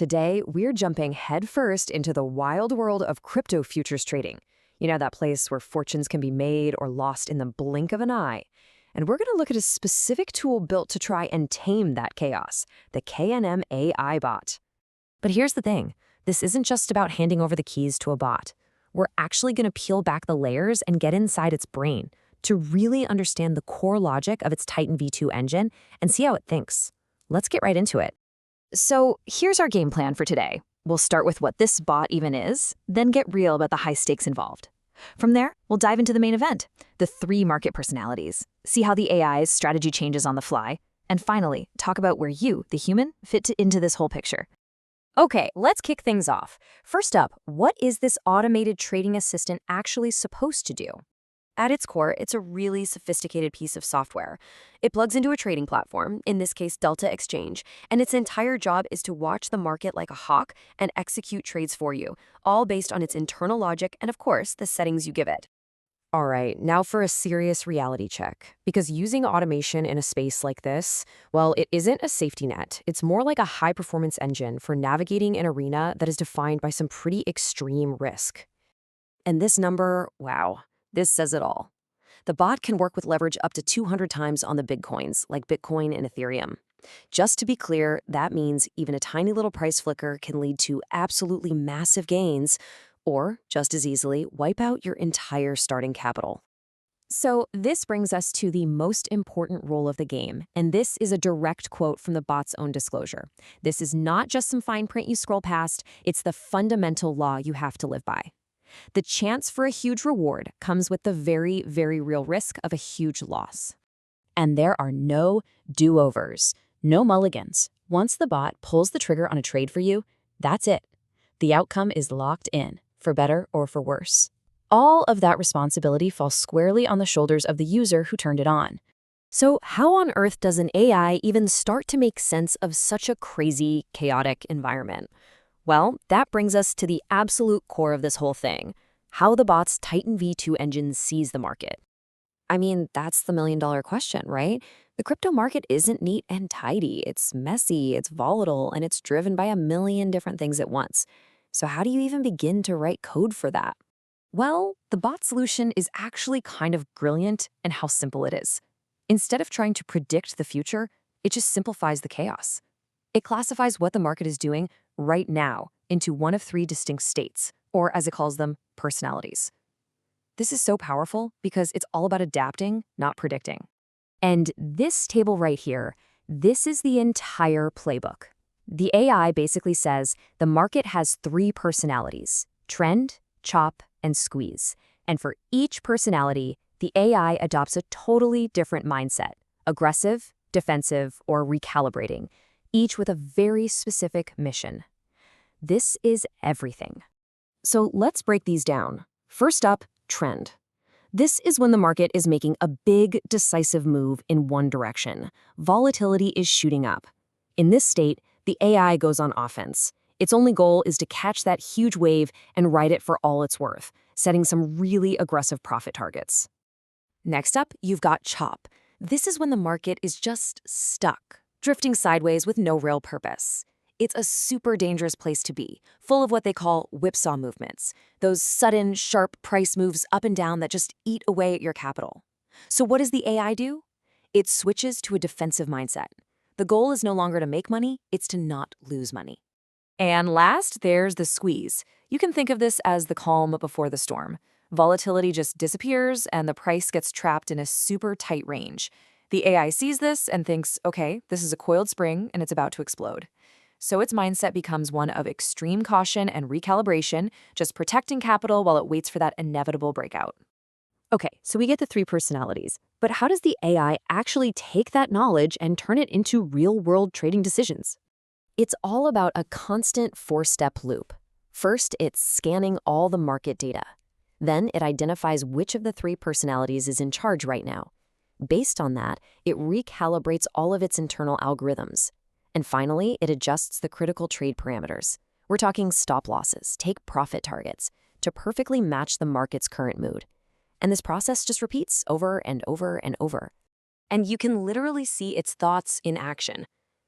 Today, we're jumping headfirst into the wild world of crypto futures trading. You know, that place where fortunes can be made or lost in the blink of an eye. And we're going to look at a specific tool built to try and tame that chaos, the KNM AI bot. But here's the thing. This isn't just about handing over the keys to a bot. We're actually going to peel back the layers and get inside its brain to really understand the core logic of its Titan V2 engine and see how it thinks. Let's get right into it. So here's our game plan for today. We'll start with what this bot even is, then get real about the high stakes involved. From there, we'll dive into the main event, the 3 market personalities, see how the AI's strategy changes on the fly, and finally, talk about where you, the human, into this whole picture. Okay, let's kick things off. First up, what is this automated trading assistant actually supposed to do? At its core, it's a really sophisticated piece of software. It plugs into a trading platform, in this case Delta Exchange, and its entire job is to watch the market like a hawk and execute trades for you, all based on its internal logic and, of course, the settings you give it. All right, now for a serious reality check. Because using automation in a space like this, well, it isn't a safety net. It's more like a high-performance engine for navigating an arena that is defined by some pretty extreme risk. And this number, wow. This says it all. The bot can work with leverage up to 200 times on the big coins, like Bitcoin and Ethereum. Just to be clear, that means even a tiny little price flicker can lead to absolutely massive gains, or, just as easily, wipe out your entire starting capital. So this brings us to the most important role of the game, and this is a direct quote from the bot's own disclosure. This is not just some fine print you scroll past, it's the fundamental law you have to live by. The chance for a huge reward comes with the very, very real risk of a huge loss. And there are no do-overs, no mulligans. Once the bot pulls the trigger on a trade for you, that's it. The outcome is locked in, for better or for worse. All of that responsibility falls squarely on the shoulders of the user who turned it on. So how on earth does an AI even start to make sense of such a crazy, chaotic environment? Well, that brings us to the absolute core of this whole thing, how the bot's Titan V2 engine sees the market. I mean, that's the million-dollar question, right? The crypto market isn't neat and tidy. It's messy, it's volatile, and it's driven by a million different things at once. So how do you even begin to write code for that? Well, the bot solution is actually kind of brilliant in how simple it is. Instead of trying to predict the future, it just simplifies the chaos. It classifies what the market is doing right now into one of 3 distinct states, or as it calls them, personalities. This is so powerful because it's all about adapting, not predicting. And this table right here, this is the entire playbook. The AI basically says the market has 3 personalities: trend, chop, and squeeze. And for each personality, the AI adopts a totally different mindset: aggressive, defensive, or recalibrating, each with a very specific mission. This is everything. So let's break these down. First up, trend. This is when the market is making a big, decisive move in one direction. Volatility is shooting up. In this state, the AI goes on offense. Its only goal is to catch that huge wave and ride it for all it's worth, setting some really aggressive profit targets. Next up, you've got chop. This is when the market is just stuck, drifting sideways with no real purpose. It's a super dangerous place to be, full of what they call whipsaw movements, those sudden, sharp price moves up and down that just eat away at your capital. So what does the AI do? It switches to a defensive mindset. The goal is no longer to make money, it's to not lose money. And last, there's the squeeze. You can think of this as the calm before the storm. Volatility just disappears and the price gets trapped in a super tight range. The AI sees this and thinks, okay, this is a coiled spring and it's about to explode. So its mindset becomes one of extreme caution and recalibration, just protecting capital while it waits for that inevitable breakout. Okay, so we get the 3 personalities, but how does the AI actually take that knowledge and turn it into real-world trading decisions? It's all about a constant 4-step loop. First, it's scanning all the market data. Then it identifies which of the 3 personalities is in charge right now. Based on that, it recalibrates all of its internal algorithms. And finally, it adjusts the critical trade parameters. We're talking stop losses, take profit targets, to perfectly match the market's current mood. And this process just repeats over and over and over. And you can literally see its thoughts in action.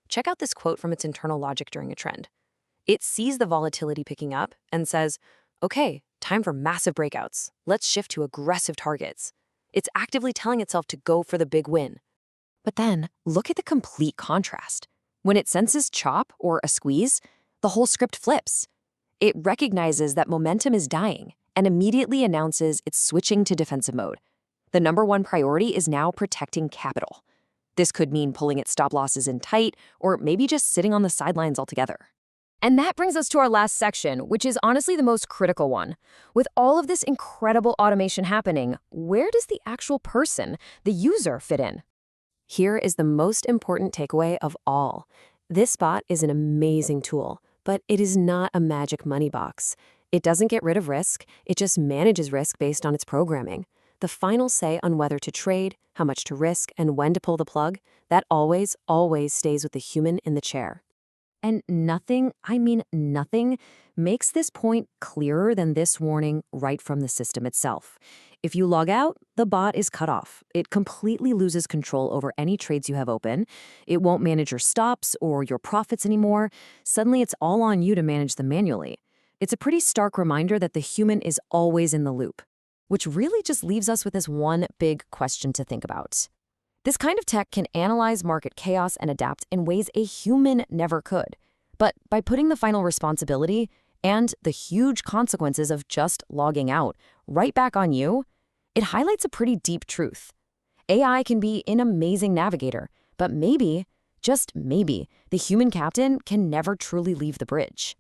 Check out this quote from its internal logic during a trend. It sees the volatility picking up and says, okay, time for massive breakouts. Let's shift to aggressive targets. It's actively telling itself to go for the big win. But then, look at the complete contrast. When it senses chop or a squeeze, the whole script flips. It recognizes that momentum is dying and immediately announces it's switching to defensive mode. The number one priority is now protecting capital. This could mean pulling its stop losses in tight or maybe just sitting on the sidelines altogether. And that brings us to our last section, which is honestly the most critical one. With all of this incredible automation happening, where does the actual person, the user, fit in? Here is the most important takeaway of all. This bot is an amazing tool, but it is not a magic money box. It doesn't get rid of risk, it just manages risk based on its programming. The final say on whether to trade, how much to risk, and when to pull the plug, that always stays with the human in the chair. And nothing, I mean nothing, makes this point clearer than this warning right from the system itself. If you log out, the bot is cut off. It completely loses control over any trades you have open. It won't manage your stops or your profits anymore. Suddenly, it's all on you to manage them manually. It's a pretty stark reminder that the human is always in the loop, which really just leaves us with this one big question to think about. This kind of tech can analyze market chaos and adapt in ways a human never could. But by putting the final responsibility and the huge consequences of just logging out right back on you, it highlights a pretty deep truth. AI can be an amazing navigator, but maybe, just maybe, the human captain can never truly leave the bridge.